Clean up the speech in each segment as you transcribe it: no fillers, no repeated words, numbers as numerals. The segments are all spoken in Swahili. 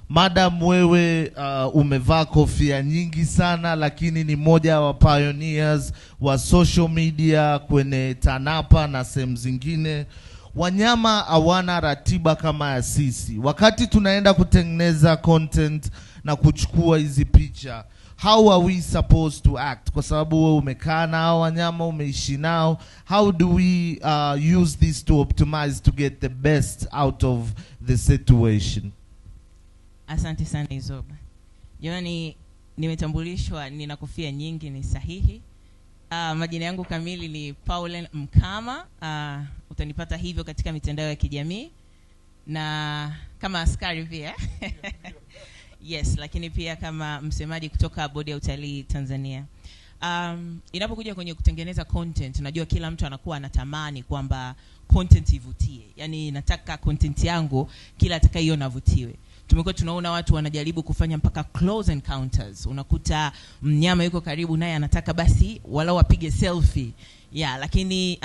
Madam, wewe umevaa kofia nyingi sana, lakini ni moja wa pioneers wa social media kwenye TANAPA na sehemu zingine. Wanyama hawana ratiba kama ya sisi. Wakati tunaenda kutengeneza content na kuchukua hizi picha, how are we supposed to act? Kwa sababu wewe umekaa na hao wanyama, umeishi nao. How do we use this to optimize to get the best out of the situation? Asante sana Izoba. Jamani, nimetambulishwa nina kofia nyingi, ni sahihi. Majina yangu kamili ni Pauline Mkama. Utanipata hivyo katika mitandao ya kijamii na kama askari pia. Yes, lakini pia kama msemaji kutoka Bodi ya Utalii Tanzania. Inapokuja kwenye kutengeneza content, unajua kila mtu anakuwa anatamani kwamba content ivutie. Yaani nataka content yangu kila atakayeiona avutiwe. Tumekuwa tunaona watu wanajaribu kufanya mpaka close encounters. Unakuta mnyama yuko karibu naye anataka basi walau apige selfie. Lakini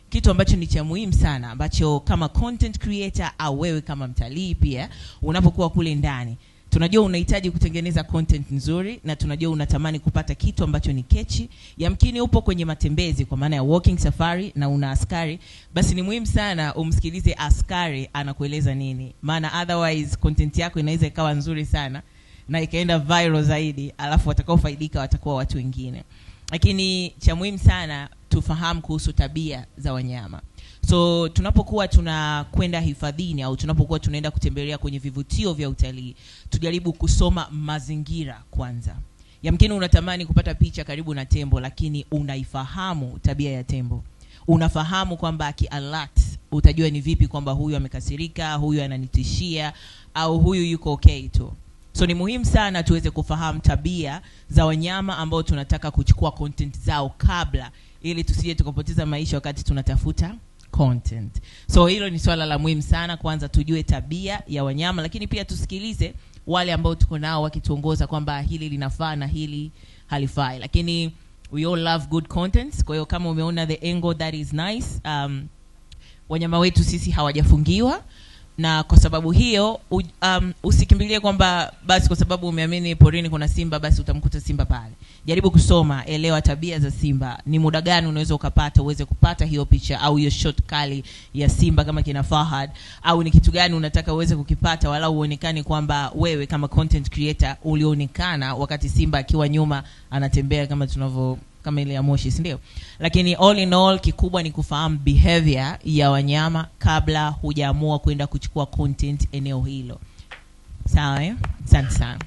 kitu ambacho ni cha muhimu sana, ambacho kama content creator au wewe kama mtalii pia unapokuwa kule ndani, tunajua unahitaji kutengeneza content nzuri na tunajua unatamani kupata kitu ambacho ni catchy. Yamkini upo kwenye matembezi kwa maana ya walking safari na una askari, basi ni muhimu sana umsikilize askari anakueleza nini. Maana otherwise content yako inaweza ikawa nzuri sana na ikaenda viral zaidi, alafu watakaofaidika watakuwa watu wengine. Lakini cha muhimu sana tufahamu kuhusu tabia za wanyama. So tunapokuwa tunakwenda hifadhini au tunapokuwa tunaenda kutembelea kwenye vivutio vya utalii, tujaribu kusoma mazingira kwanza. Yamkini unatamani kupata picha karibu na tembo, lakini unaifahamu tabia ya tembo. Unafahamu kwamba aki-alert, utajua ni vipi kwamba huyu amekasirika, huyu ananitishia, au huyu yuko okay tu. So ni muhimu sana tuweze kufahamu tabia za wanyama ambao tunataka kuchukua content zao kabla, ili tusije tukapoteza maisha wakati tunatafuta content. So hilo ni swala la muhimu sana, kwanza tujue tabia ya wanyama, lakini pia tusikilize wale ambao tuko nao wakituongoza kwamba hili linafaa na hili halifai. Lakini we all love good content. Kwa hiyo kama umeona the angle that is nice, wanyama wetu sisi hawajafungiwa, na kwa sababu hiyo usikimbilie kwamba basi kwa sababu umeamini porini kuna simba basi utamkuta simba pale. Jaribu kusoma, elewa tabia za simba. Ni muda gani unaweza ukapata uweze kupata hiyo picha au hiyo shot kali ya simba kama kina Fahad, au ni kitu gani unataka uweze kukipata wala uonekane kwamba wewe kama content creator ulionekana wakati simba akiwa nyuma anatembea kama ile ya Moshi, si ndio? Lakini all in all, kikubwa ni kufahamu behavior ya wanyama kabla hujaamua kwenda kuchukua content eneo hilo. Sawa? Asante sana.